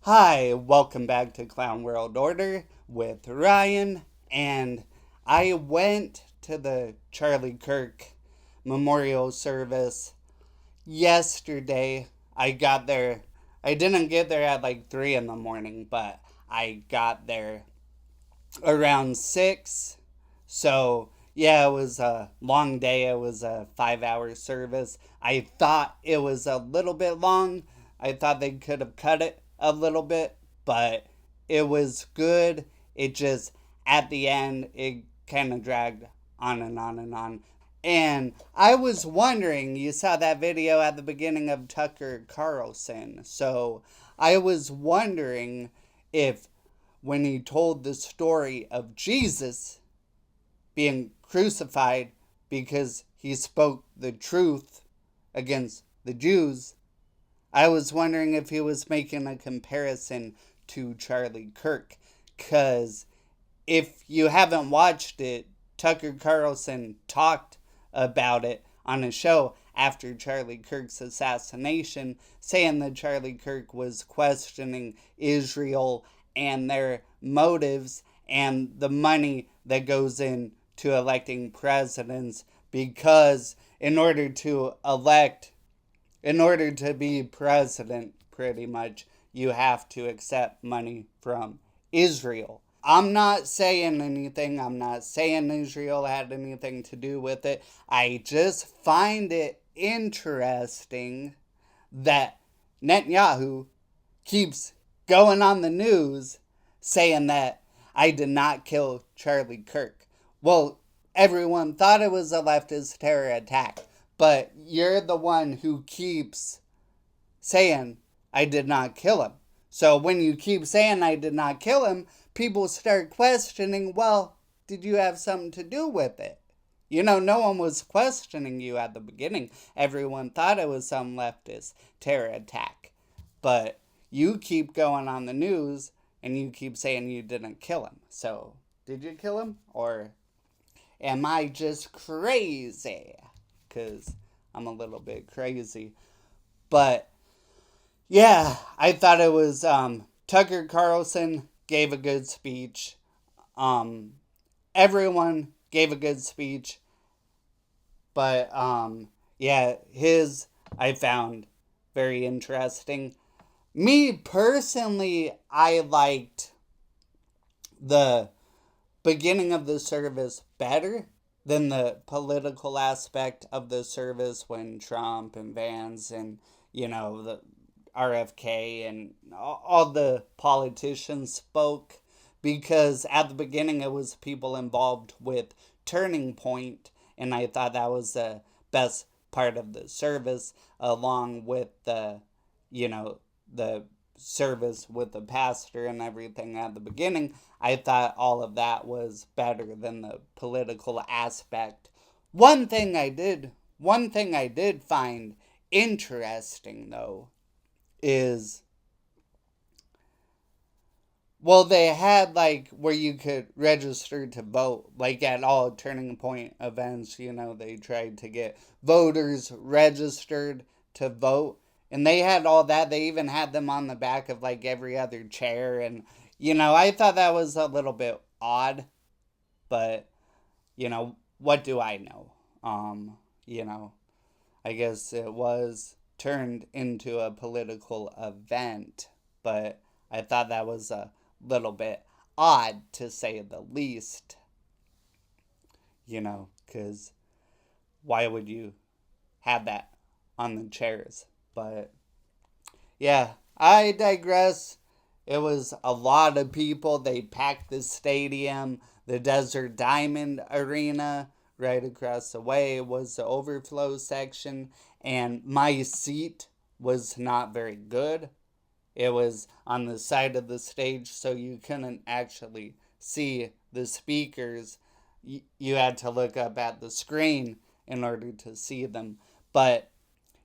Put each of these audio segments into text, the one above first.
Hi, welcome back to Clown World Order with Ryan, and I went to the Charlie Kirk memorial service yesterday. I got there, I didn't get there at like 3 in the morning, but I got there around 6. So, yeah, it was a long day. It was a 5 hour service. I thought it was a little bit long. I thought they could have cut it a little bit, but it was good. It just, at the end, it kind of dragged on and on and on. And I was wondering, you saw that video at the beginning of Tucker Carlson. So I was wondering if when he told the story of Jesus being crucified because he spoke the truth against the Jews, I was wondering if he was making a comparison to Charlie Kirk. Because if you haven't watched it, Tucker Carlson talked about it on a show after Charlie Kirk's assassination, saying that Charlie Kirk was questioning Israel and their motives and the money that goes into electing presidents, because in order to be president, pretty much, you have to accept money from Israel. I'm not saying anything. I'm not saying Israel had anything to do with it. I just find it interesting that Netanyahu keeps going on the news saying that I did not kill Charlie Kirk. Well, everyone thought it was a leftist terror attack, but you're the one who keeps saying I did not kill him. So when you keep saying I did not kill him, people start questioning, well, did you have something to do with it? You know, no one was questioning you at the beginning. Everyone thought it was some leftist terror attack. But you keep going on the news and you keep saying you didn't kill him. So, did you kill him? Or am I just crazy? Because I'm a little bit crazy. But yeah, I thought it was Tucker Carlson gave a good speech. Um, Everyone gave a good speech, but yeah, his I found very interesting. Me personally, I liked the beginning of the service better than the political aspect of the service when Trump and Vance and the RFK and all the politicians spoke, because at the beginning it was people involved with Turning Point, and I thought that was the best part of the service, along with the service with the pastor and everything at the beginning. I thought all of that was better than the political aspect. One thing I did find interesting though is, well, they had like where you could register to vote, like at all Turning Point events. They tried to get voters registered to vote, and they had all that. They even had them on the back of like every other chair, and I thought that was a little bit odd, but what do I know? You know, I guess it was turned into a political event, but I thought that was a little bit odd, to say the least. Because why would you have that on the chairs? But yeah, I digress. It was a lot of people. They packed the stadium. The Desert Diamond Arena right across the way was the overflow section, and my seat was not very good. It was on the side of the stage, so you couldn't actually see the speakers. You had to look up at the screen in order to see them. But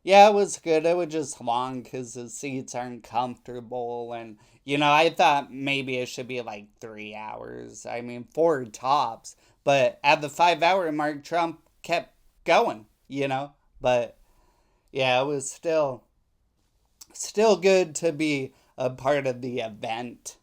yeah, it was good. It was just long because the seats aren't comfortable. And, I thought maybe it should be like 3 hours. I mean, four tops. But at the 5 hour mark, Trump kept going. But yeah, it was still good to be a part of the event.